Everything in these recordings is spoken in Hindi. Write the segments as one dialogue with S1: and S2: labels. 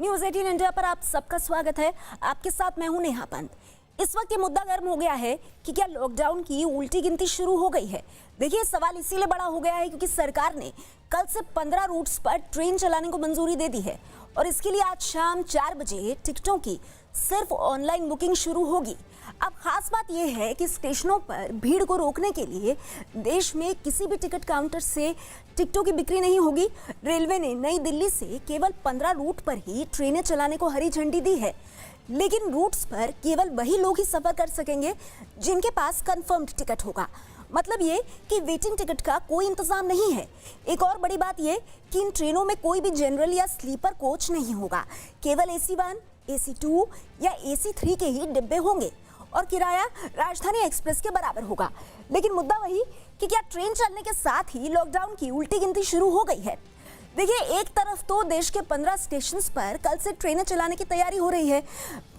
S1: न्यूज़ 18 इंडिया पर आप सबका स्वागत है। आपके साथ मैं हूं नेहा पंत। इस वक्त ये मुद्दा गर्म हो गया है कि क्या लॉकडाउन की उल्टी गिनती शुरू हो गई है। देखिए, सवाल इसीलिए बड़ा हो गया है क्योंकि सरकार ने कल से 15 रूट्स पर ट्रेन चलाने को मंजूरी दे दी है और इसके लिए आज शाम 4 बजे टिकटों की सिर्फ ऑनलाइन बुकिंग शुरू होगी। अब खास बात यह है कि स्टेशनों पर भीड़ को रोकने के लिए देश में किसी भी टिकट काउंटर से टिकटों की बिक्री नहीं होगी। रेलवे ने नई दिल्ली से केवल 15 रूट पर ही ट्रेनें चलाने को हरी झंडी दी है, लेकिन रूट्स पर केवल वही लोग ही सफर कर सकेंगे जिनके पास कंफर्म्ड टिकट होगा। मतलब ये कि वेटिंग टिकट का कोई इंतजाम नहीं है। एक और बड़ी बात ये कि इन ट्रेनों में कोई भी जनरल या स्लीपर कोच नहीं होगा, केवल AC1, AC2 या AC3 के ही डिब्बे होंगे और किराया राजधानी एक्सप्रेस के बराबर होगा। लेकिन मुद्दा वही कि क्या ट्रेन चलने के साथ ही लॉकडाउन की उल्टी गिनती शुरू हो गई है। देखिए, एक तरफ तो देश के 15 स्टेशंस पर कल से ट्रेनें चलाने की तैयारी हो रही है,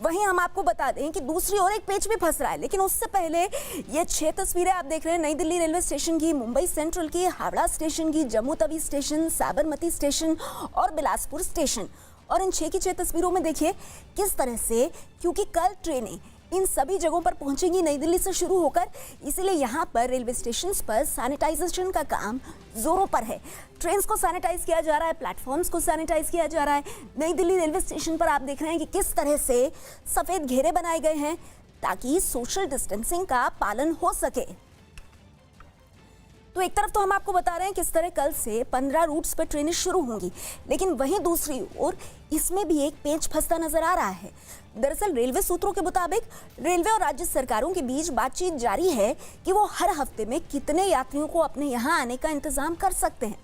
S1: वहीं हम आपको बता दें कि दूसरी ओर एक पेच भी फंस रहा है। लेकिन उससे पहले ये 6 तस्वीरें आप देख रहे हैं नई दिल्ली रेलवे स्टेशन की, मुंबई सेंट्रल की, हावड़ा स्टेशन की, जम्मू तवी स्टेशन, साबरमती स्टेशन और बिलासपुर स्टेशन। और इन 6 की 6 तस्वीरों में देखिए किस तरह से, क्योंकि कल ट्रेनें इन सभी जगहों पर पहुंचेंगी नई दिल्ली से शुरू होकर, इसीलिए यहाँ पर रेलवे स्टेशंस पर सैनिटाइजेशन का काम जोरों पर है। ट्रेन्स को सैनिटाइज किया जा रहा है, प्लेटफॉर्म्स को सैनिटाइज किया जा रहा है। नई दिल्ली रेलवे स्टेशन पर आप देख रहे हैं कि किस तरह से सफेद घेरे बनाए गए हैं ताकि सोशल डिस्टेंसिंग का पालन हो सके। तो एक तरफ तो हम आपको बता रहे हैं किस तरह कल से 15 रूट्स पर ट्रेनें शुरू होंगी, लेकिन वहीं दूसरी ओर इसमें भी एक पेच फंसता नजर आ रहा है। दरअसल रेलवे सूत्रों के मुताबिक रेलवे और राज्य सरकारों के बीच बातचीत जारी है कि वो हर हफ्ते में कितने यात्रियों को अपने यहाँ आने का इंतजाम कर सकते हैं।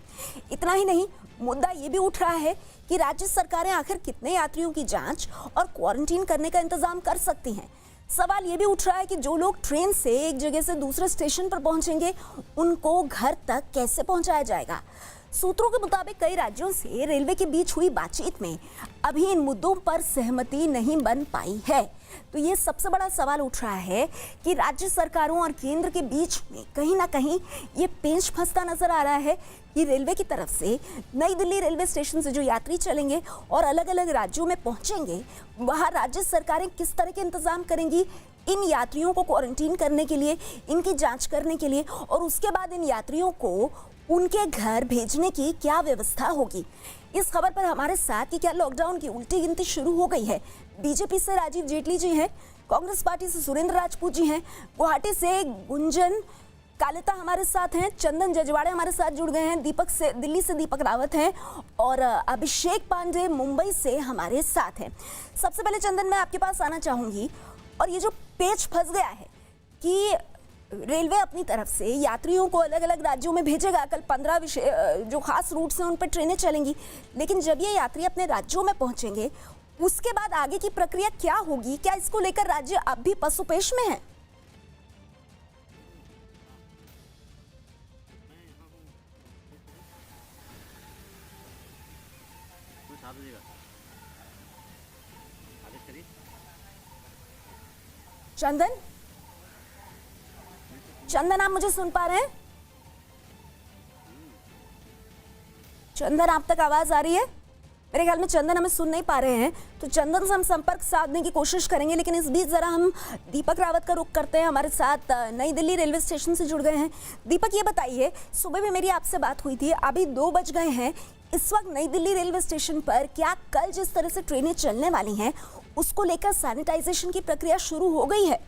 S1: इतना ही नहीं, मुद्दा ये भी उठ रहा है कि राज्य सरकारें आखिर कितने यात्रियों की जांच और क्वारंटीन करने का इंतजाम कर सकती हैं। सवाल ये भी उठ रहा है कि जो लोग ट्रेन से एक जगह से दूसरे स्टेशन पर पहुंचेंगे उनको घर तक कैसे पहुंचाया जाएगा। सूत्रों के मुताबिक कई राज्यों से रेलवे के बीच हुई बातचीत में अभी इन मुद्दों पर सहमति नहीं बन पाई है। तो ये सबसे बड़ा सवाल उठ रहा है कि राज्य सरकारों और केंद्र के बीच में कहीं ना कहीं ये पेच फंसता नजर आ रहा है कि रेलवे की तरफ से नई दिल्ली रेलवे स्टेशन से जो यात्री चलेंगे और अलग अलग राज्यों में पहुंचेंगे, वहाँ राज्य सरकारें किस तरह के इंतजाम करेंगी इन यात्रियों को क्वारंटीन करने के लिए, इनकी जांच करने के लिए, और उसके बाद इन यात्रियों को उनके घर भेजने की क्या व्यवस्था होगी। इस खबर पर हमारे साथ कि क्या लॉकडाउन की उल्टी गिनती शुरू हो गई है, बीजेपी से राजीव जेटली जी हैं, कांग्रेस पार्टी से सुरेंद्र राजपूत जी हैं, गुवाहाटी से गुंजन कालिता हमारे साथ हैं, चंदन जजवाड़े हमारे साथ जुड़ गए हैं, दिल्ली से दीपक रावत हैं और अभिषेक पांडे मुंबई से हमारे साथ हैं। सबसे पहले चंदन, मैं आपके पास आना चाहूंगी, और ये जो पेच फंस गया है कि रेलवे अपनी तरफ से यात्रियों को अलग अलग राज्यों में भेजेगा, कल 15 जो खास रूट्स हैं उन पर ट्रेनें चलेंगी, लेकिन जब ये यात्री अपने राज्यों में पहुंचेंगे उसके बाद आगे की प्रक्रिया क्या होगी? क्या इसको लेकर राज्य अब भी पसोपेश में है? चंदन, आप मुझे सुन पा रहे हैं? चंदन, आप तक आवाज आ रही है? मेरे ख्याल में चंदन हमें सुन नहीं पा रहे हैं, तो चंदन से हम संपर्क साधने की कोशिश करेंगे। लेकिन इस बीच जरा हम दीपक रावत का रुख करते हैं, हमारे साथ नई दिल्ली रेलवे स्टेशन से जुड़ गए हैं। दीपक, ये बताइए, सुबह भी मेरी आपसे बात हुई थी, अभी 2 बज गए हैं, इस वक्त नई दिल्ली रेलवे स्टेशन पर क्या कल जिस तरह से ट्रेनें चलने वाली हैं उसको लेकर सैनिटाइजेशन की प्रक्रिया शुरू हो गई है?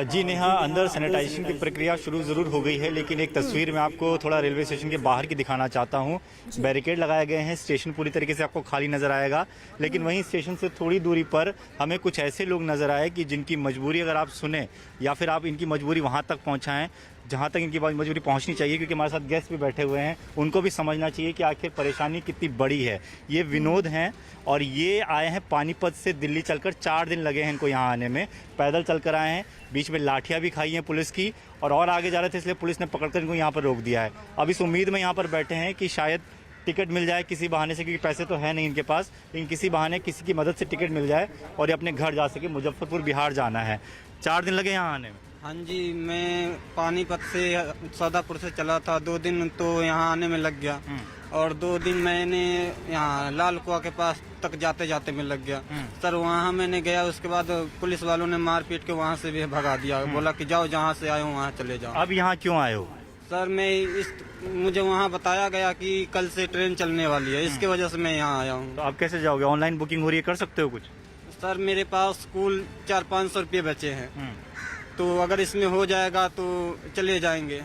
S2: जी नेहा, अंदर सैनिटाइजेशन की प्रक्रिया शुरू ज़रूर हो गई है, लेकिन एक तस्वीर मैं आपको थोड़ा रेलवे स्टेशन के बाहर की दिखाना चाहता हूँ। बैरिकेड लगाए गए हैं, स्टेशन पूरी तरीके से आपको खाली नज़र आएगा, लेकिन वहीं स्टेशन से थोड़ी दूरी पर हमें कुछ ऐसे लोग नज़र आए कि जिनकी मजबूरी अगर आप सुने या फिर आप इनकी मजबूरी वहाँ तक पहुँचाएँ जहाँ तक इनकी मजबूरी पहुंचनी चाहिए, क्योंकि हमारे साथ गेस्ट भी बैठे हुए हैं, उनको भी समझना चाहिए कि आखिर परेशानी कितनी बड़ी है। ये विनोद हैं और ये आए हैं पानीपत से दिल्ली चलकर, 4 दिन लगे हैं इनको यहाँ आने में, पैदल चलकर आए हैं, बीच में लाठियाँ भी खाई हैं पुलिस की, और आगे जा रहे थे इसलिए पुलिस ने पकड़कर इनको यहाँ पर रोक दिया है। अब इस उम्मीद में यहाँ पर बैठे हैं कि शायद टिकट मिल जाए किसी बहाने से, क्योंकि पैसे तो है नहीं इनके पास, लेकिन किसी बहाने किसी की मदद से टिकट मिल जाए और ये अपने घर जा सके। मुजफ्फरपुर बिहार जाना है, 4 दिन लगे यहाँ आने में।
S3: हाँ जी, मैं पानीपत से सौदापुर से चला था, 2 दिन तो यहाँ आने में लग गया और 2 दिन मैंने यहाँ लाल कुआं के पास तक जाते जाते में लग गया सर। वहाँ मैंने गया, उसके बाद पुलिस वालों ने मार पीट के वहाँ से भी भगा दिया। बोला कि जाओ जहाँ से आए हो वहाँ चले जाओ।
S2: अब यहाँ क्यों आए हो?
S3: सर मुझे वहाँ बताया गया कि कल से ट्रेन चलने वाली है, इसके वजह से मैं यहाँ आया हूँ।
S2: तो आप कैसे जाओगे? ऑनलाइन बुकिंग हो रही है, कर सकते हो कुछ?
S3: सर मेरे पास कुल 400-500 रुपये बचे हैं, तो अगर इसमें हो जाएगा तो चले जाएंगे,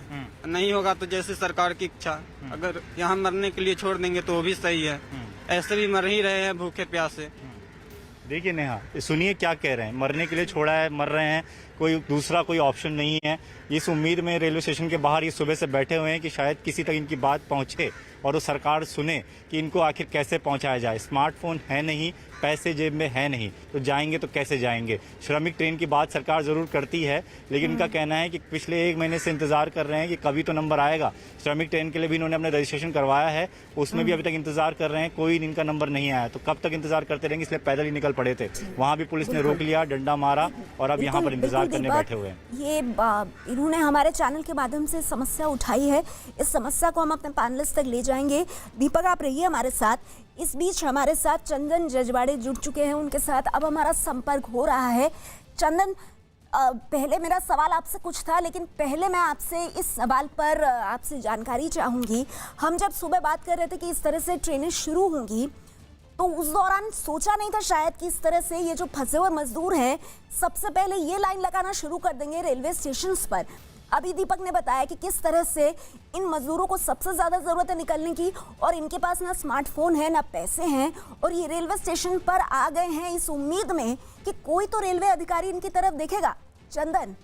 S3: नहीं होगा तो जैसे सरकार की इच्छा। अगर यहाँ मरने के लिए छोड़ देंगे तो वो भी सही है, ऐसे भी मर ही रहे हैं भूखे प्यासे।
S2: देखिए नेहा, सुनिए क्या कह रहे हैं। मरने के लिए छोड़ा है, मर रहे हैं, कोई दूसरा कोई ऑप्शन नहीं है। इस उम्मीद में रेलवे स्टेशन के बाहर ये सुबह से बैठे हुए हैं कि शायद किसी तक इनकी बात पहुंचे और वो सरकार सुने कि इनको आखिर कैसे पहुंचाया जाए। स्मार्टफोन है नहीं, पैसे जेब में है नहीं, तो जाएंगे तो कैसे जाएंगे? श्रमिक ट्रेन की बात सरकार ज़रूर करती है, लेकिन इनका कहना है कि पिछले 1 महीने से इंतजार कर रहे हैं कि कभी तो नंबर आएगा। श्रमिक ट्रेन के लिए भी इन्होंने अपना रजिस्ट्रेशन करवाया है, उसमें भी अभी तक इंतजार कर रहे हैं, कोई इनका नंबर नहीं आया। तो कब तक इंतजार करते रहेंगे, इसलिए पैदल ही निकल पड़े थे। वहाँ भी पुलिस ने रोक लिया, डंडा मारा और अब यहाँ पर इंतजार करने बैठे हुए हैं।
S1: ये इन्होंने हमारे चैनल के माध्यम से समस्या उठाई है, इस समस्या को हम अपने पैनलिस्ट तक ले जाएंगे। दीपक आप रहिए हमारे साथ। इस बीच हमारे साथ चंदन जजवाड़े जुड़ चुके हैं, उनके साथ अब हमारा संपर्क हो रहा है। चंदन, पहले मेरा सवाल आपसे कुछ था, लेकिन पहले मैं आपसे इस सवाल पर आपसे जानकारी चाहूँगी। हम जब सुबह बात कर रहे थे कि इस तरह से ट्रेनें शुरू होंगी, तो उस दौरान सोचा नहीं था शायद कि इस तरह से ये जो फंसे हुए मजदूर हैं सबसे पहले ये लाइन लगाना शुरू कर देंगे रेलवे स्टेशंस पर। अभी दीपक ने बताया कि किस तरह से इन मजदूरों को सबसे ज़्यादा ज़रूरत है निकलने की, और इनके पास ना स्मार्टफोन है ना पैसे हैं, और ये रेलवे स्टेशन पर आ गए हैं इस उम्मीद में कि कोई तो रेलवे अधिकारी इनकी तरफ देखेगा। चंदन,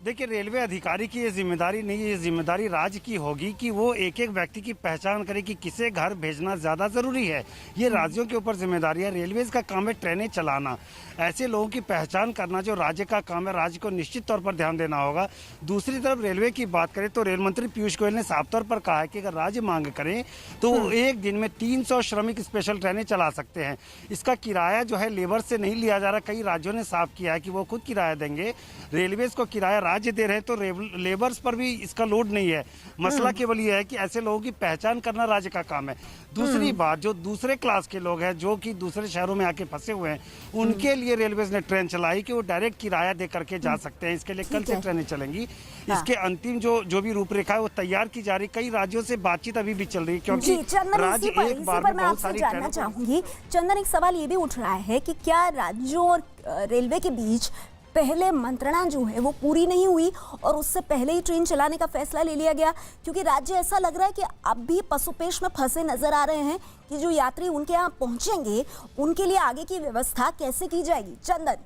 S4: देखिए, रेलवे अधिकारी की ये जिम्मेदारी नहीं है, ये जिम्मेदारी राज्य की होगी कि वो एक एक व्यक्ति की पहचान करे कि किसे घर भेजना ज़्यादा ज़रूरी है। ये राज्यों के ऊपर जिम्मेदारी है। रेलवेज़ का काम है ट्रेनें चलाना, ऐसे लोगों की पहचान करना जो राज्य का काम है। राज्य को निश्चित तौर पर ध्यान देना होगा। दूसरी तरफ रेलवे की बात करें तो रेल मंत्री पीयूष गोयल ने साफ तौर पर कहा है कि अगर राज्य मांग करें तो एक दिन में 300 श्रमिक स्पेशल ट्रेनें चला सकते हैं। इसका किराया जो है लेबर से नहीं लिया जा रहा। कई राज्यों ने साफ किया है कि वो खुद किराया देंगे। रेलवेज़ को किराया राज्य दे रहे हैं, तो लेबर्स पर भी इसका लोड नहीं है। मसला केवल ये है कि ऐसे लोगों की पहचान करना राज्य का काम है। दूसरी बात, जो दूसरे क्लास के लोग हैं जो कि दूसरे शहरों में आके फंसे हुए हैं, उनके लिए रेलवेज ने ट्रेन चलाई कि वो डायरेक्ट किराया दे करके जा सकते हैं। इसके लिए कल से ट्रेनें चलेंगी। इसके अंतिम जो भी रूपरेखा है वो तैयार की जा रही। कई राज्यों से बातचीत अभी भी चल रही है, क्योंकि राज्य एक बार में बहुत सारी
S1: जानना चाहूंगी। चंदन, एक सवाल ये भी उठ रहा है कि क्या राज्यों और रेलवे के बीच पहले मंत्रणा जो है वो पूरी नहीं हुई और उससे पहले ही ट्रेन चलाने का फैसला ले लिया गया? क्योंकि राज्य ऐसा लग रहा है कि अब भी पशुपेश में फंसे नजर आ रहे हैं कि जो यात्री उनके यहाँ पहुंचेंगे उनके लिए आगे की व्यवस्था कैसे की जाएगी। चंदन,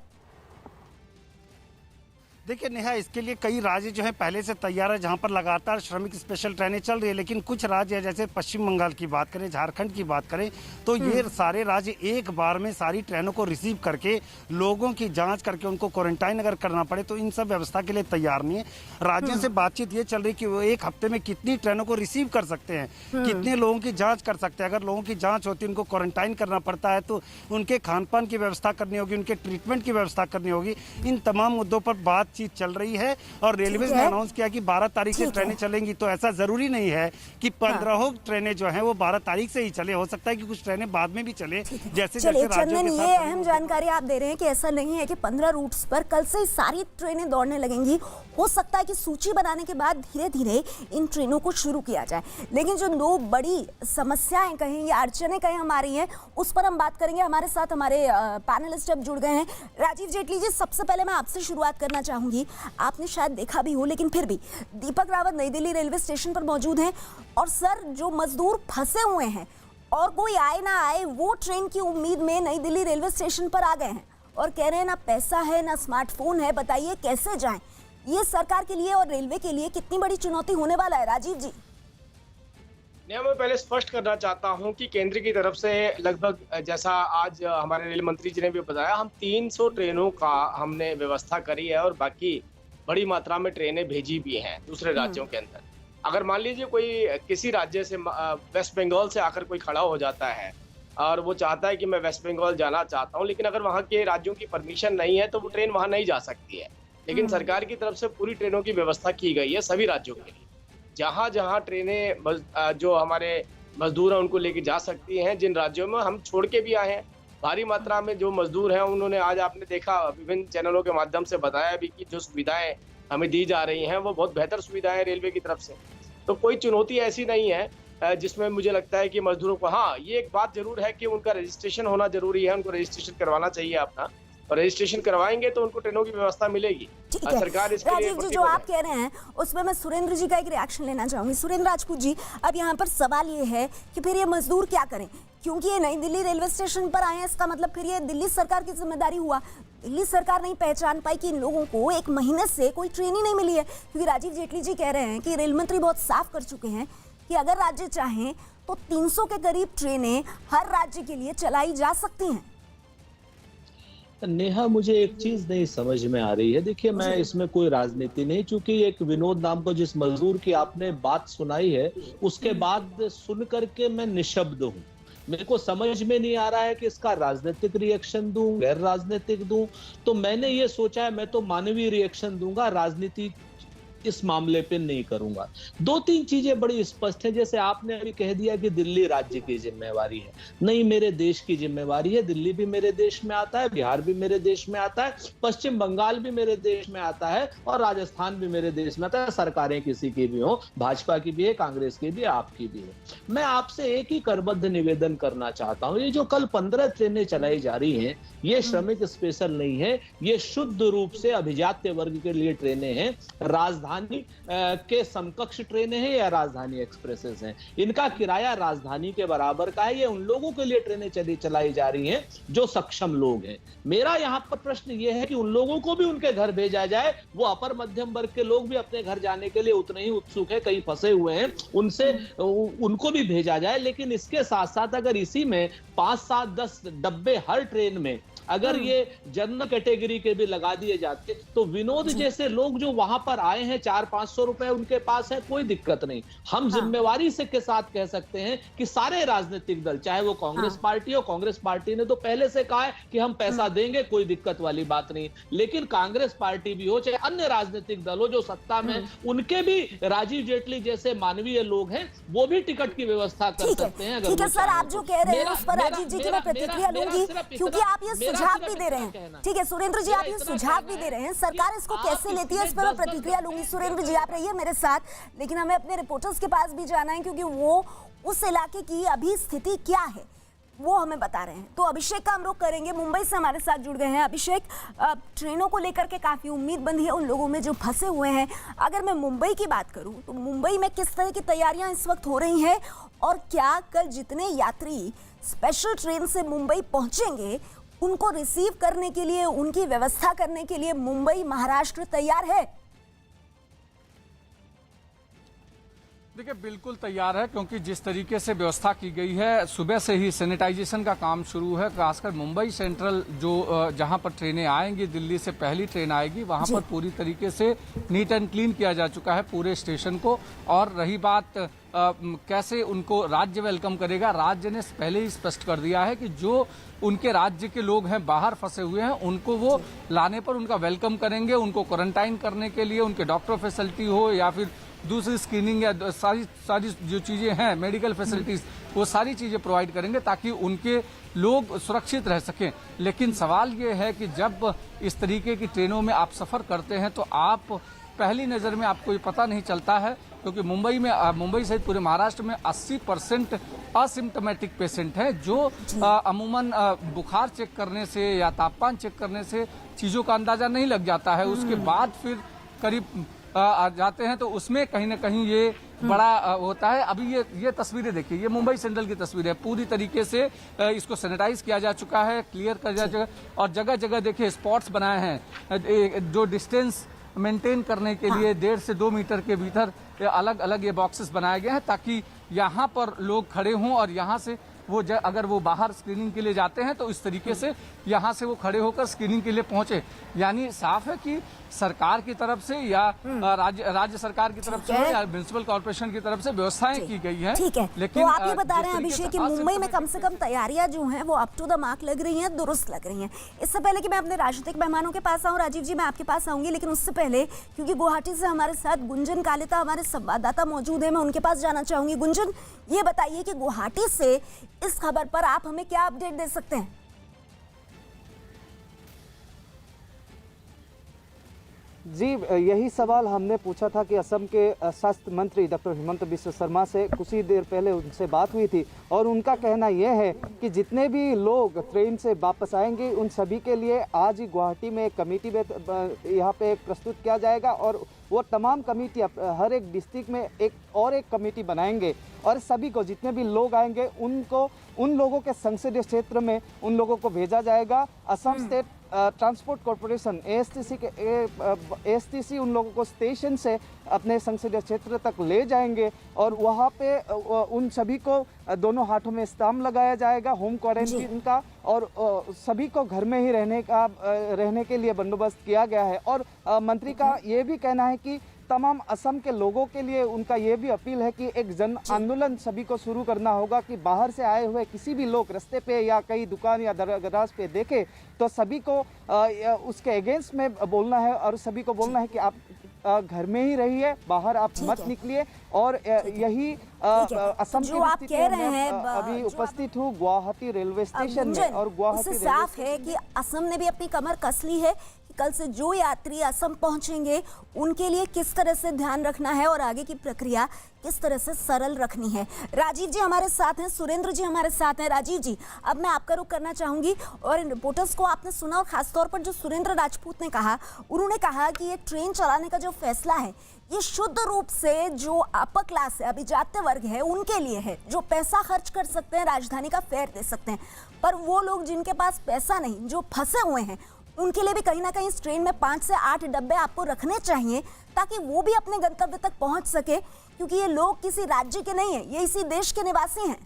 S4: देखिए नेहा, इसके लिए कई राज्य जो है पहले से तैयार है, जहां पर लगातार श्रमिक स्पेशल ट्रेनें चल रही है। लेकिन कुछ राज्य जैसे पश्चिम बंगाल की बात करें, झारखंड की बात करें, तो ये सारे राज्य एक बार में सारी ट्रेनों को रिसीव करके लोगों की जांच करके उनको क्वारंटाइन अगर करना पड़े तो इन सब व्यवस्था के लिए तैयार नहीं है। राज्यों से बातचीत ये चल रही कि वो एक हफ्ते में कितनी ट्रेनों को रिसीव कर सकते हैं, कितने लोगों की जाँच कर सकते हैं। अगर लोगों की जाँच होती है, उनको क्वारंटाइन करना पड़ता है, तो उनके खान पान की व्यवस्था करनी होगी, उनके ट्रीटमेंट की व्यवस्था करनी होगी। इन तमाम मुद्दों पर बातचीत चल रही है और रेलवे ने अनाउंस किया कि 12 तारीख से ट्रेनें चलेंगी। तो ऐसा जरूरी नहीं है कि 15 ट्रेनें जो हैं वो 12 तारीख से ही चले, हो सकता है कि कुछ ट्रेनें बाद में भी चले। जैसे
S1: चंदन, ये अहम जानकारी आप दे रहे हैं कि ऐसा नहीं है कि 15 रूट्स पर कल से ही सारी ट्रेनें दौड़ने लगेंगी। हो सकता है कि सूची बनाने के बाद धीरे धीरे इन ट्रेनों को शुरू किया जाए। लेकिन जो 2 बड़ी समस्याएं कहें या अड़चने कहें हमारी हैं, उस पर हम बात करेंगे। हमारे साथ हमारे पैनलिस्ट अब जुड़ गए हैं। राजीव जेटली जी, सबसे पहले मैं आपसे शुरुआत करना चाहूंगी। आपने शायद देखा भी हो, लेकिन फिर भी दीपक रावत नई दिल्ली रेलवे स्टेशन पर मौजूद हैं। और सर, जो मजदूर फंसे हुए हैं और कोई आए ना आए, वो ट्रेन की उम्मीद में नई दिल्ली रेलवे स्टेशन पर आ गए हैं और कह रहे हैं ना पैसा है ना स्मार्टफोन है, बताइए कैसे जाएं? ये सरकार के लिए और रेलवे के लिए कितनी बड़ी चुनौती होने वाला है? राजीव जी।
S5: मैं पहले स्पष्ट करना चाहता हूं कि केंद्र की तरफ से लगभग, जैसा आज हमारे रेल मंत्री जी ने भी बताया, हम 300 ट्रेनों का हमने व्यवस्था करी है और बाकी बड़ी मात्रा में ट्रेनें भेजी भी हैं दूसरे राज्यों के अंदर। अगर मान लीजिए कोई किसी राज्य से, वेस्ट बंगाल से आकर कोई खड़ा हो जाता है और वो चाहता है कि मैं वेस्ट बंगाल जाना चाहता हूं, लेकिन अगर वहां के राज्यों की परमिशन नहीं है तो वो ट्रेन वहां नहीं जा सकती है। लेकिन सरकार की तरफ से पूरी ट्रेनों की व्यवस्था की गई है सभी राज्यों के लिए, जहां जहां ट्रेनें जो हमारे मजदूर हैं उनको लेके जा सकती हैं, जिन राज्यों में हम छोड़ के भी आए हैं भारी मात्रा में जो मजदूर हैं, उन्होंने आज आपने देखा विभिन्न चैनलों के माध्यम से बताया भी कि जो सुविधाएं हमें दी जा रही हैं वो बहुत बेहतर सुविधाएं रेलवे की तरफ से। तो कोई चुनौती ऐसी नहीं है जिसमें मुझे लगता है कि मजदूरों को, हाँ ये एक बात जरूर है कि उनका रजिस्ट्रेशन होना जरूरी है, उनको रजिस्ट्रेशन करवाना चाहिए अपना, और रजिस्ट्रेशन करवाएंगे तो उनको ट्रेनों की व्यवस्था मिलेगी।
S1: ठीक है
S5: सरकार इसके लिए
S1: राजीव जी, जो आप कह रहे हैं उसमें मैं सुरेंद्र जी का एक रिएक्शन लेना चाहूंगी। सुरेंद्र राजपूत जी, अब यहाँ पर सवाल ये है कि फिर ये मजदूर क्या करें, क्योंकि ये नई दिल्ली रेलवे स्टेशन पर आए हैं, इसका मतलब फिर ये दिल्ली सरकार की जिम्मेदारी हुआ। दिल्ली सरकार नहीं पहचान पाई कि इन लोगों को एक महीने से कोई ट्रेन ही नहीं मिली है, क्योंकि राजीव जेटली जी कह रहे हैं कि रेल मंत्री बहुत साफ कर चुके हैं कि अगर राज्य चाहें तो 300 के करीब ट्रेनें हर राज्य के लिए चलाई जा सकती हैं।
S6: नेहा, मुझे एक चीज नहीं समझ में आ रही है। देखिए, मैं इसमें कोई राजनीति नहीं, चूंकि एक विनोद नाम को जिस मजदूर की आपने बात सुनाई है उसके बाद सुन करके मैं निशब्द हूँ। मेरे को समझ में नहीं आ रहा है कि इसका राजनीतिक रिएक्शन दूं, गैर राजनीतिक दूं। तो मैंने ये सोचा है मैं तो मानवीय रिएक्शन दूंगा, राजनीति इस मामले पे नहीं करूंगा। दो तीन चीजें बड़ी स्पष्ट है। जैसे आपने अभी कह दिया कि दिल्ली राज्य की जिम्मेवारी है, नहीं, मेरे देश की जिम्मेवारी है। दिल्ली भी मेरे देश में आता है, बिहार भी मेरे देश में आता है, पश्चिम बंगाल भी मेरे देश में आता है और राजस्थान भी मेरे देश में आता है। सरकारें किसी की भी हो, भाजपा की भी है, कांग्रेस की भी, आपकी भी है। मैं आपसे एक ही करबद्ध निवेदन करना चाहता हूं, ये जो कल 15 ट्रेनें चलाई जा रही हैं, ये श्रमिक स्पेशल नहीं है, ये शुद्ध रूप से अभिजात्य वर्ग के लिए ट्रेनें हैं। राजधानी के समकक्ष ट्रेनें हैं या राजधानी एक्सप्रेसेस हैं। इनका किराया राजधानी के बराबर का है। ये उन लोगों के लिए ट्रेनें चलाई जा रही हैं जो सक्षम लोग हैं। मेरा यहाँ पर प्रश्न ये है कि उन लोगों को भी उनके घर भेजा जाए। वो अपर मध्यम वर्ग के लोग भी अपने घर जाने के लिए उतने ही उत्सुक है, कहीं फंसे हुए हैं, उनको भी भेजा जाए। लेकिन इसके साथ साथ अगर इसी में 5, 7, 10 डब्बे हर ट्रेन में अगर ये जनरल कैटेगरी के भी लगा दिए जाते तो विनोद जैसे लोग जो वहां पर आए हैं, 400-500 रुपए उनके पास है, कोई दिक्कत नहीं। हम जिम्मेवारी से के साथ कह सकते हैं कि सारे राजनीतिक दल, चाहे वो कांग्रेस पार्टी हो, कांग्रेस पार्टी ने तो पहले से कहा है कि हम पैसा देंगे, कोई दिक्कत वाली बात नहीं। लेकिन कांग्रेस पार्टी भी हो, चाहे अन्य राजनीतिक दल हो जो सत्ता में, उनके भी राजीव जेटली जैसे मानवीय लोग हैं, वो भी टिकट की व्यवस्था कर सकते हैं।
S1: ठीक है सर, आप जो कह रहे हैं उस पर राजीव जी की मैं प्रतिक्रिया लूंगी, क्योंकि आप ये सुझाव भी दे रहे हैं। ठीक है सुरेंद्र जी, आप ये सुझाव भी दे रहे हैं, सरकार इसको कैसे लेती है इस पर मैं प्रतिक्रिया लूंगी। सुरेंद्र जी, आप रहिए मेरे साथ, लेकिन हमें अपने रिपोर्टर्स के पास भी जाना है, क्योंकि वो उस इलाके की अभी स्थिति क्या है वो हमें बता रहे हैं। तो अभिषेक का हम रुख करेंगे, मुंबई से हमारे साथ जुड़ गए हैं। अभिषेक, ट्रेनों को लेकर के काफी उम्मीद बंधी है उन लोगों में जो फंसे हुए हैं। अगर मैं मुंबई की बात करूं तो मुंबई में किस तरह की तैयारियां इस वक्त हो रही हैं, और क्या कल जितने यात्री स्पेशल ट्रेन से मुंबई पहुंचेंगे उनको रिसीव करने के लिए, उनकी व्यवस्था करने के लिए मुंबई महाराष्ट्र तैयार है?
S7: देखिए, बिल्कुल तैयार है, क्योंकि जिस तरीके से व्यवस्था की गई है, सुबह से ही सैनिटाइजेशन का काम शुरू है। खासकर मुंबई सेंट्रल जो जहां पर ट्रेनें आएंगी, दिल्ली से पहली ट्रेन आएगी, वहां पर पूरी तरीके से नीट एंड क्लीन किया जा चुका है पूरे स्टेशन को। और रही बात कैसे उनको राज्य वेलकम करेगा, राज्य ने पहले ही स्पष्ट कर दिया है कि जो उनके राज्य के लोग हैं, बाहर फंसे हुए हैं, उनको वो लाने पर उनका वेलकम करेंगे। उनको क्वारंटाइन करने के लिए उनके डॉक्टर फैसिलिटी हो या फिर दूसरी स्क्रीनिंग या सारी जो चीज़ें हैं, मेडिकल फैसिलिटीज़, वो सारी चीज़ें प्रोवाइड करेंगे ताकि उनके लोग सुरक्षित रह सकें। लेकिन सवाल ये है कि जब इस तरीके की ट्रेनों में आप सफ़र करते हैं तो आप पहली नज़र में आपको ये पता नहीं चलता है, क्योंकि मुंबई सहित पूरे महाराष्ट्र में 80% असिम्टोमेटिक पेशेंट हैं, जो अमूमन बुखार चेक करने से या तापमान चेक करने से चीज़ों का अंदाज़ा नहीं लग जाता है। उसके बाद फिर करीब जाते हैं तो उसमें कहीं ना कहीं ये बड़ा होता है। अभी ये तस्वीरें देखिए, ये मुंबई सेंट्रल की तस्वीर है। पूरी तरीके से इसको सैनिटाइज किया जा चुका है, क्लियर कर जा चुका है, और जगह जगह देखिए स्पॉट्स बनाए हैं जो डिस्टेंस मेंटेन करने के लिए 1.5 से 2 मीटर के भीतर अलग अलग ये बॉक्सेस बनाए गए हैं, ताकि यहाँ पर लोग खड़े हों और यहाँ से अगर वो बाहर स्क्रीनिंग के लिए जाते हैं तो इस तरीके से यहाँ से वो खड़े होकर स्क्रीनिंग के लिए पहुंचे। यानी साफ है कि सरकार की तरफ से या राज्य सरकार की तरफ से या म्युनिसिपल कॉर्पोरेशन की तरफ से व्यवस्थाएं की गई हैं।
S1: ठीक है,
S7: लेकिन
S1: तो आप ये बता रहे हैं अभिषेक कि मुंबई में कम से कम तैयारियां जो हैं वो अप टू द मार्क लग रही हैं, दुरुस्त लग रही हैं। इससे पहले कि मैं अपने राजनीतिक मेहमानों के पास आऊं, राजीव जी मैं आपके पास आऊंगी, लेकिन उससे पहले क्योंकि गुवाहाटी से हमारे साथ गुंजन कालिता हमारे संवाददाता मौजूद है, मैं उनके पास जाना चाहूंगी। गुंजन, ये बताइए कि गुवाहाटी से इस खबर पर आप हमें क्या अपडेट दे सकते हैं?
S8: जी, यही सवाल हमने पूछा था कि असम के स्वास्थ्य मंत्री डॉक्टर हिमंत बिस्वा शर्मा से कुछ ही देर पहले उनसे बात हुई थी और उनका कहना यह है कि जितने भी लोग ट्रेन से वापस आएंगे उन सभी के लिए आज ही गुवाहाटी में एक कमेटी यहाँ पे प्रस्तुत किया जाएगा और वो तमाम कमेटी हर एक डिस्ट्रिक्ट में एक कमेटी बनाएंगे और सभी को जितने भी लोग आएंगे उनको उन लोगों के संसदीय क्षेत्र में उन लोगों को भेजा जाएगा। असम स्टेट ट्रांसपोर्ट कॉरपोरेशन एएसटीसी उन लोगों को स्टेशन से अपने संसदीय क्षेत्र तक ले जाएंगे और वहाँ पे उन सभी को दोनों हाथों में स्टाम्प लगाया जाएगा होम क्वारंटीन का और सभी को घर में ही रहने के लिए बंदोबस्त किया गया है। और मंत्री का ये भी कहना है कि तमाम असम के लोगों के लिए उनका ये भी अपील है कि एक जन आंदोलन सभी को शुरू करना होगा कि बाहर से आए हुए किसी भी लोग रास्ते पे या कई दुकान या गराज पे देखे तो सभी को उसके अगेंस्ट में बोलना है और सभी को बोलना है कि आप घर में ही रहिए, बाहर आप मत निकलिए। और यही असम
S1: जो आप कह रहे हैं
S8: अभी उपस्थित हूँ गुवाहाटी रेलवे स्टेशन में और गुवाहाटी
S1: साफ है कि असम ने भी अपनी कमर कस ली है कि कल से जो यात्री असम पहुंचेंगे उनके लिए किस तरह से ध्यान रखना है और आगे की प्रक्रिया किस तरह से सरल रखनी है। राजीव जी हमारे साथ हैं, सुरेंद्र जी हमारे साथ हैं। राजीव जी, अब मैं आपका रुख करना चाहूंगी और इन रिपोर्टर्स को आपने सुना और खासतौर पर जो सुरेंद्र राजपूत ने कहा, उन्होंने कहा कि ये ट्रेन चलाने का जो फैसला है ये शुद्ध रूप से जो अपर क्लास है, अभिजात्य वर्ग है, उनके लिए है, जो पैसा खर्च कर सकते हैं, राजधानी का फेयर दे सकते हैं। पर वो लोग जिनके पास पैसा नहीं, जो फंसे हुए हैं, उनके लिए भी कहीं ना कहीं इस ट्रेन में 5 से 8 डब्बे आपको रखने चाहिए ताकि वो भी अपने गंतव्य तक पहुंच सके, क्योंकि ये लोग किसी राज्य के नहीं है, ये इसी देश के निवासी हैं।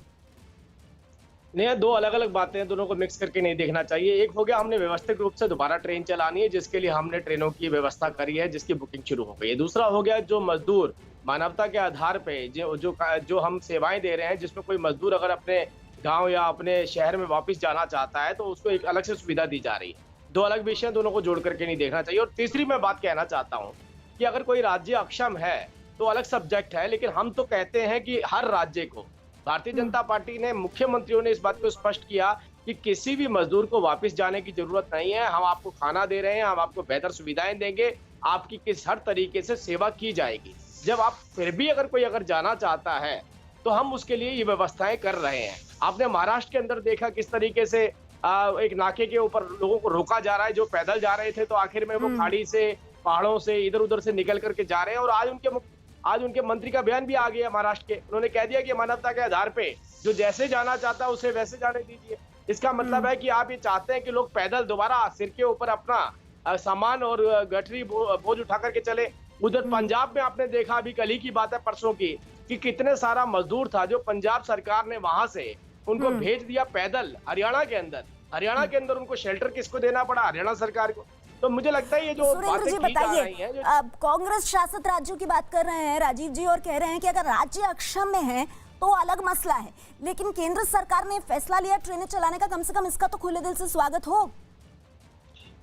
S5: नहीं, दो अलग अलग बातें हैं, दोनों को मिक्स करके नहीं देखना चाहिए। एक हो गया हमने व्यवस्थित रूप से दोबारा ट्रेन चलानी है जिसके लिए हमने ट्रेनों की व्यवस्था करी है, जिसकी बुकिंग शुरू हो गई है। दूसरा हो गया जो मजदूर मानवता के आधार पे जो हम सेवाएं दे रहे हैं, जिसमें कोई मजदूर अगर अपने गाँव या अपने शहर में वापस जाना चाहता है तो उसको एक अलग से सुविधा दी जा रही है। दो अलग विषय, दोनों को जोड़ करके नहीं देखना चाहिए। और तीसरी मैं बात कहना चाहता हूँ कि अगर कोई राज्य अक्षम है तो अलग सब्जेक्ट है, लेकिन हम तो कहते हैं कि हर राज्य को, भारतीय जनता पार्टी ने, मुख्यमंत्रियों ने इस बात को स्पष्ट किया कि किसी भी मजदूर को वापस जाने की जरूरत नहीं है। हम आपको खाना दे रहे हैं, हम आपको बेहतर सुविधाएं देंगे, आपकी किस हर तरीके से सेवा की जाएगी। जब आप फिर भी अगर जाना चाहता है तो हम उसके लिए ये व्यवस्थाएं कर रहे हैं। आपने महाराष्ट्र के अंदर देखा किस तरीके से एक नाके के ऊपर लोगों को रोका जा रहा है, जो पैदल जा रहे थे तो आखिर में वो खाड़ी से, पहाड़ों से, इधर उधर से निकल करके जा रहे हैं। और आज उनके मंत्री का बयान भी आ गया महाराष्ट्र के, उन्होंने कह दिया कि मानवता के आधार पे जो जैसे जाना चाहता है उसे वैसे जाने दीजिए। इसका मतलब है कि आप ये चाहते हैं कि लोग पैदल दोबारा सिर के ऊपर अपना सामान और गठरी बोझ उठा करके चले। उधर पंजाब में आपने देखा, अभी कल ही की बात है, परसों की, कि कितने सारा मजदूर था जो पंजाब सरकार ने वहां से उनको भेज दिया पैदल हरियाणा के अंदर उनको शेल्टर किसको देना पड़ा? हरियाणा सरकार को। तो मुझे लगता है ये जो बातें की जा रही हैं,
S1: अब कांग्रेस शासित राज्यों की बात कर रहे हैं राजीव जी और कह रहे हैं कि अगर राज्य अक्षम में है तो अलग मसला है, लेकिन केंद्र सरकार ने फैसला लिया ट्रेनें चलाने का, कम से कम इसका तो खुले दिल से स्वागत हो।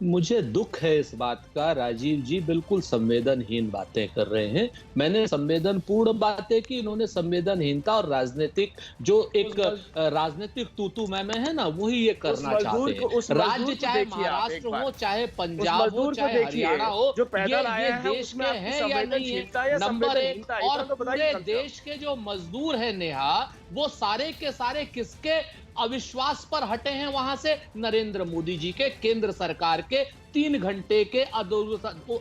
S6: मुझे दुख है इस बात का, राजीव जी बिल्कुल संवेदनहीन बातें कर रहे हैं। मैंने संवेदनपूर्ण बातें की, इन्होंने संवेदनहीनता और राजनीतिक जो एक राजनीतिक तूतू में है ना, वही ये करना चाहते हैं। राज्य चाहे महाराष्ट्र हो, चाहे पंजाब हो, चाहे हरियाणा हो, ये देश में है या नहीं है, नंबर एक। और पूरे देश के जो मजदूर है नेहा, वो सारे के सारे किसके अविश्वास पर हटे हैं? वहां से नरेंद्र मोदी जी के, केंद्र सरकार के 3 घंटे के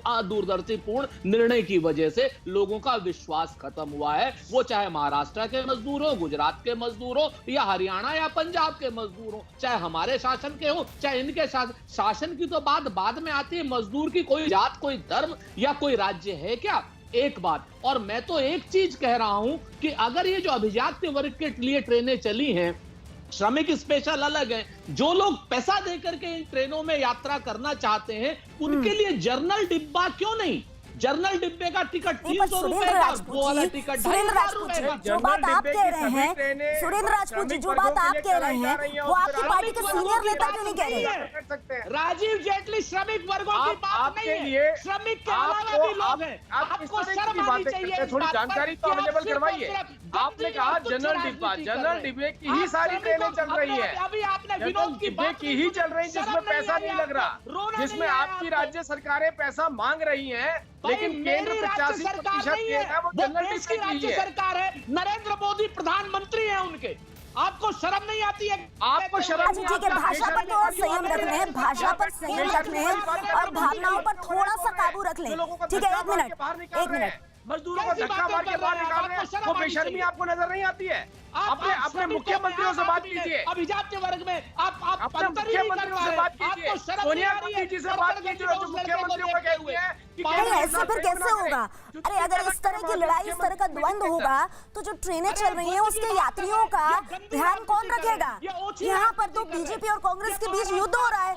S6: अदूरदर्शीपूर्ण निर्णय की वजह से लोगों का विश्वास खत्म हुआ है। वो चाहे महाराष्ट्र के मजदूर हो, गुजरात के मजदूर हो, या हरियाणा या पंजाब के मजदूर हो, चाहे हमारे शासन के हो, चाहे इनके शासन की तो बात बाद में आती है। मजदूर की कोई जात, कोई धर्म या कोई राज्य है क्या? एक बात। और मैं तो एक चीज कह रहा हूं कि अगर ये जो अभिजात्य वर्ग के लिए ट्रेनें चली हैं, श्रमिक स्पेशल अलग है। जो लोग पैसा दे करके इन ट्रेनों में यात्रा करना चाहते हैं उनके लिए जर्नल डिब्बा क्यों नहीं? जर्नल डिब्बे का टिकट 300 रुपए का, वो वाला टिकट 2500 रुपए का।
S1: जो बात आप कह रहे हैं सुरेंद्र राजपूत जी, जो बात आप कह रहे हैं वो आपकी पार्टी के सीनियर नेता क्यों नहीं कह रहे?
S6: राजीव जेटली श्रमिक वर्गों की बात नहीं है, श्रमिक के अलावा भी लोग हैं। आपको शर्म आनी चाहिए।
S5: थोड़ी जानकारी तो अवेलेबल करवाइए। आपने कहा जनरल डिब्बा, जनरल डिब्बे की ही सारी ट्रेनें चल रही है।
S6: अभी आपने
S5: जनरल
S6: विनोद की
S5: डिब्बे की ही चल रही, जिसमें पैसा नहीं लग रहा, जिसमें आपकी राज्य सरकारें पैसा मांग रही हैं, लेकिन केंद्र 85% है वो जनरल डिब्बे की ही है।
S6: सरकार है, नरेंद्र मोदी प्रधानमंत्री हैं उनके। आपको शर्म नहीं आती है?
S5: आपको शर्म नहीं
S1: ठीक है, भाषा पर थोड़ा संयम रखने हैं, भाषा पर संयम रखने हैं और भावनाओं पर थोड़ा सा काबू रख लें। ठीक है, एक मिनट।
S5: मजदूरों को धक्का मार के बाहर निकाल रहे हैं, वो बेशर्मी आपको नजर नहीं आती है? अपने मुख्यमंत्रियों से बात कीजिए,
S6: अभिजात के वर्ग में आप
S5: अपने मुख्यमंत्रियों से बात कीजिए, सोनिया गांधी जी से बात कीजिए, जो मुख्यमंत्रियों को कहती है कि
S1: ऐसे फिर कैसे होगा? अरे अगर इस तरह की लड़ाई, इस तरह का द्वंद होगा तो जो ट्रेनें चल रही हैं उसके यात्रियों का ध्यान कौन रखेगा? यहाँ पर तो बीजेपी और कांग्रेस के बीच युद्ध हो रहा है,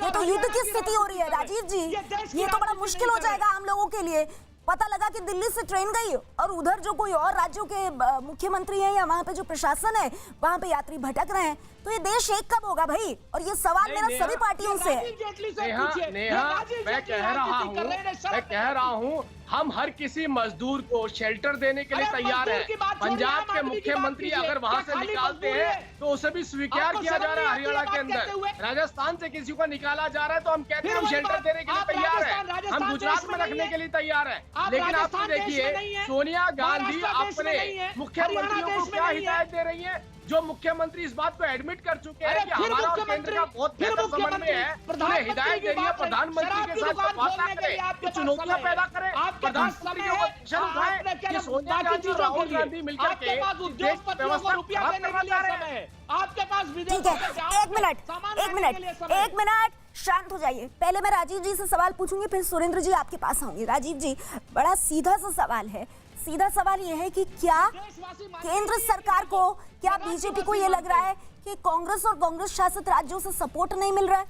S1: ये तो युद्ध की स्थिति हो रही है राजीव जी। ये तो बड़ा मुश्किल हो जाएगा आम लोगों के लिए। पता लगा कि दिल्ली से ट्रेन गई और उधर जो कोई और राज्यों के मुख्यमंत्री हैं या वहां पे जो प्रशासन है वहां पे यात्री भटक रहे हैं, तो ये देश एक कब होगा भाई? और ये सवाल मेरा सभी पार्टियों से है।
S5: नेहा, मैं कह रहा हूँ हम हर किसी मजदूर को शेल्टर देने के लिए तैयार हैं। पंजाब के मुख्यमंत्री अगर वहां से निकालते हैं तो उसे भी स्वीकार किया जा रहा है हरियाणा के अंदर। राजस्थान से किसी को निकाला जा रहा है तो हम कहते हैं हम शेल्टर देने के लिए तैयार हैं, हम गुजरात में रखने के लिए तैयार हैं। लेकिन आप देखिए सोनिया गांधी अपने मुख्यमंत्रियों को क्या हिदायत दे रही है? जो मुख्यमंत्री इस बात को एडमिट कर चुके हैं कि हमारा और केंद्र का बहुत बेहतर समन्वय है, उन्हें हिदायत दे रही है प्रधानमंत्री के साथ बात करें, चुनौतियां पैदा करें, प्रधानमंत्री के ऊपर उठाएं कि सोनिया गांधी और राहुल गांधी मिलकर के देश व्यवस्था खराब करना चाह रहे हैं।
S6: आपके पास
S1: ठीक है, एक मिनट शांत हो जाइए। पहले मैं राजीव जी से सवाल पूछूंगी, फिर सुरेंद्र जी आपके पास आऊंगी। राजीव जी, बड़ा सीधा सा सवाल है। सीधा सवाल ये है कि क्या केंद्र सरकार को, क्या बीजेपी को ये लग रहा है कि कांग्रेस और कांग्रेस शासित राज्यों से सपोर्ट नहीं मिल रहा है?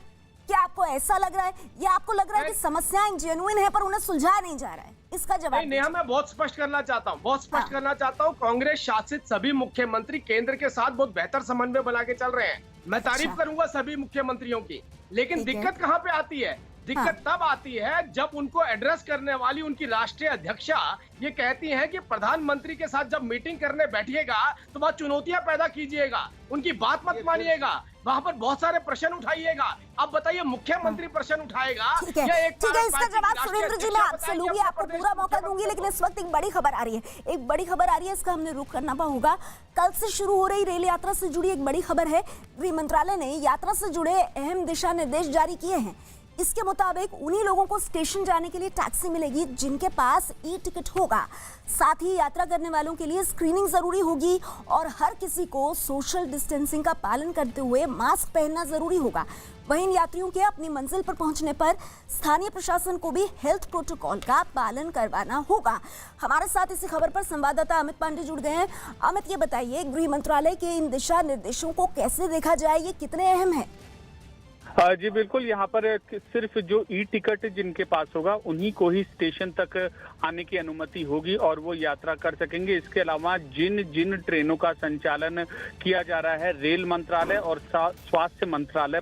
S1: क्या आपको ऐसा लग रहा है या आपको लग रहा है कि समस्याएं जेन्युइन है पर उन्हें सुलझाया नहीं जा रहा है? इसका जवाब
S5: नहीं, मैं बहुत स्पष्ट करना चाहता हूँ, कांग्रेस शासित सभी मुख्यमंत्री केंद्र के साथ बहुत बेहतर समन्वय बना के चल रहे हैं। मैं तारीफ करूंगा सभी मुख्यमंत्रियों की, लेकिन दिक्कत कहाँ पे आती है? दिक्कत तब आती है जब उनको एड्रेस करने वाली उनकी राष्ट्रीय अध्यक्षा ये कहती हैं कि प्रधानमंत्री के साथ जब मीटिंग करने बैठिएगा तो वह चुनौतियां पैदा कीजिएगा, उनकी बात मत मानिएगा, वहां पर बहुत सारे प्रश्न उठाइएगा। अब बताइए मुख्यमंत्री प्रश्न उठाएगा?
S1: ठीक है, इसका जवाब सुरेंद्र जी मैं आपसे लूंगी, आपको पूरा मौका दूंगी। लेकिन इस वक्त एक बड़ी खबर आ रही है, इसका हमने रुख करना होगा। कल से शुरू हो रही रेल यात्रा से जुड़ी एक बड़ी खबर है। गृह मंत्रालय ने यात्रा से जुड़े अहम दिशा निर्देश जारी किए हैं। इसके मुताबिक उन्हीं लोगों को स्टेशन जाने के लिए टैक्सी मिलेगी जिनके पास ई टिकट होगा। साथ ही यात्रा करने वालों के लिए स्क्रीनिंग जरूरी होगी और हर किसी को सोशल डिस्टेंसिंग का पालन करते हुए मास्क पहनना जरूरी होगा। वहीं इन यात्रियों के अपनी मंजिल पर पहुंचने पर स्थानीय प्रशासन को भी हेल्थ प्रोटोकॉल का पालन करवाना होगा। हमारे साथ इसी खबर पर संवाददाता अमित पांडे जुड़ गए हैं। अमित, ये बताइए, गृह मंत्रालय के इन दिशा निर्देशों को कैसे देखा जाए, ये कितने अहम है?
S9: जी बिल्कुल, यहाँ पर सिर्फ जो ई टिकट जिनके पास होगा उन्हीं को ही स्टेशन तक आने की अनुमति होगी और वो यात्रा कर सकेंगे। इसके अलावा जिन ट्रेनों का संचालन किया जा रहा है, रेल मंत्रालय और स्वास्थ्य मंत्रालय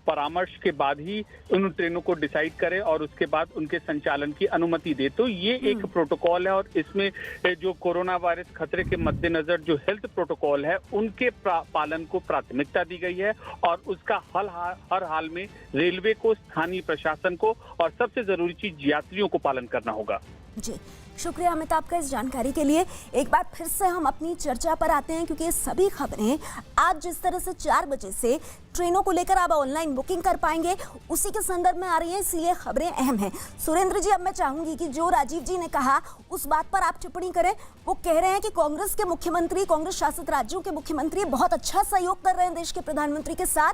S9: परामर्श के बाद ही उन ट्रेनों को डिसाइड करे और उसके बाद उनके संचालन की अनुमति दे। तो ये एक प्रोटोकॉल है और इसमें जो कोरोना वायरस खतरे के मद्देनजर जो हेल्थ प्रोटोकॉल है उनके पालन को प्राथमिकता दी गई है और उसका हर हाल में रेलवे को, स्थानीय प्रशासन को और सबसे जरूरी चीज यात्रियों को पालन करना होगा।
S1: जी, शुक्रिया अमित आपका इस जानकारी के लिए। एक बार फिर से हम अपनी चर्चा पर आते हैं क्योंकि सभी खबरें आज जिस तरह से 4 बजे से ट्रेनों को लेकर आप ऑनलाइन बुकिंग कर पाएंगे उसी के संदर्भ में आ रही हैं, इसीलिए खबरें अहम हैं। सुरेंद्र जी, अब मैं चाहूंगी कि जो राजीव जी ने कहा उस बात पर आप टिप्पणी करें। वो कह रहे हैं कि कांग्रेस के मुख्यमंत्री, कांग्रेस शासित राज्यों के मुख्यमंत्री बहुत अच्छा सहयोग कर रहे हैं देश के प्रधानमंत्री के साथ,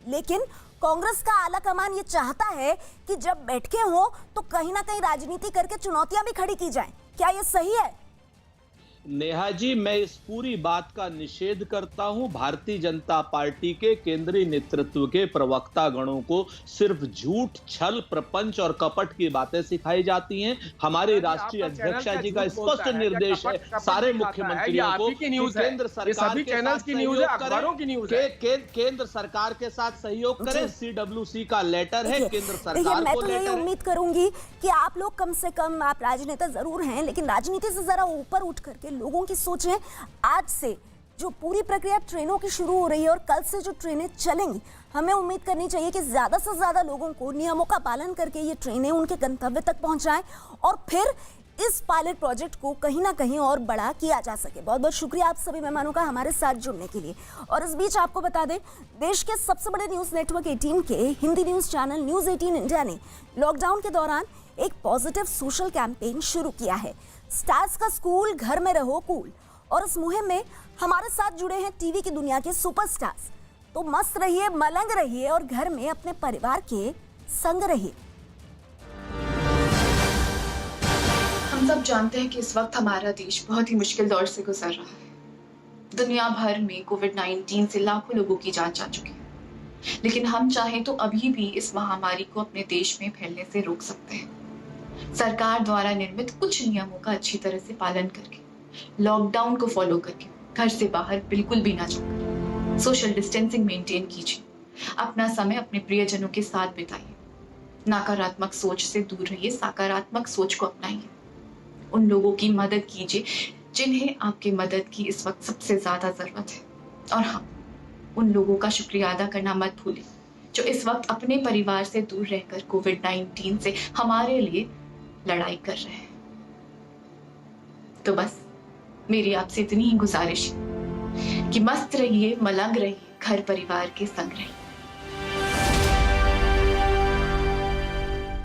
S1: लेकिन कांग्रेस का आला कमान ये चाहता है कि जब बैठके हो तो कहीं ना कहीं राजनीति करके चुनौतियां भी खड़ी की जाएं। क्या ये सही है?
S6: नेहा जी, मैं इस पूरी बात का निषेध करता हूं। भारतीय जनता पार्टी के केंद्रीय नेतृत्व के प्रवक्ता गणों को सिर्फ झूठ, छल, प्रपंच और कपट की बातें सिखाई जाती हैं। हमारे राष्ट्रीय अध्यक्ष जी का स्पष्ट निर्देश है सारे मुख्यमंत्रियों को कि केंद्र सरकार के साथ सहयोग करें, केंद्र सरकार के साथ सहयोग करें। CWC का लेटर है, केंद्र सरकार
S1: मैं
S6: को
S1: तो यही
S6: लेटर है।
S1: उम्मीद करूंगी कि आप लोग कम से कम, आप राजनेता जरूर हैं, लेकिन राजनीति से जरा ऊपर उठ करके लोगों की सोचें। आज से जो पूरी प्रक्रिया ट्रेनों की शुरू हो रही है और कल से जो ट्रेनें चलेंगी, हमें उम्मीद करनी चाहिए कि ज्यादा से ज्यादा लोगों को नियमों का पालन करके ये ट्रेनें उनके गंतव्य तक पहुंचाएं और फिर इस पायलट प्रोजेक्ट को कहीं ना कहीं और बड़ा किया जा सके। बहुत बहुत शुक्रिया आप सभी मेहमानों का हमारे साथ जुड़ने के लिए। और इस बीच आपको बता दें, देश के सबसे बड़े न्यूज नेटवर्क 18 के Hindi news channel news 18 India ने लॉकडाउन के दौरान एक पॉजिटिव सोशल कैंपेन शुरू किया है, स्टार्स का स्कूल, घर में रहो कूल। और इस मुहिम में हमारे साथ जुड़े हैं टीवी की दुनिया के सुपरस्टार्स। तो मस्त रहिए, मलंग रहिए और घर में अपने परिवार के संग रहिए।
S10: हम सब जानते हैं कि इस वक्त हमारा देश बहुत ही मुश्किल दौर से गुजर रहा है। दुनिया भर में कोविड-19 से लाखों लोगों की जान जा चुकी है, लेकिन हम चाहें तो अभी भी इस महामारी को अपने देश में फैलने से रोक सकते हैं। सरकार द्वारा निर्मित कुछ नियमों का अच्छी तरह से पालन करके, लॉकडाउन को फॉलो करके, घर से बाहर बिल्कुल भी ना जाकर, सोशल डिस्टेंसिंग मेंटेन कीजिए, अपना समय अपने प्रियजनों के साथ बिताइए, नकारात्मक सोच से दूर रहिए, सकारात्मक सोच को अपनाइए, उन लोगों की मदद कीजिए जिन्हें आपकी मदद की इस वक्त सबसे ज्यादा जरूरत है। और हाँ, उन लोगों का शुक्रिया अदा करना मत भूलें जो इस वक्त अपने परिवार से दूर रहकर कोविड-19 से हमारे लिए लड़ाई कर रहे हैं। तो बस मेरी आपसे इतनी ही गुजारिश है कि मस्त रहिए, मलंग रहिए, घर परिवार के संग रहिए।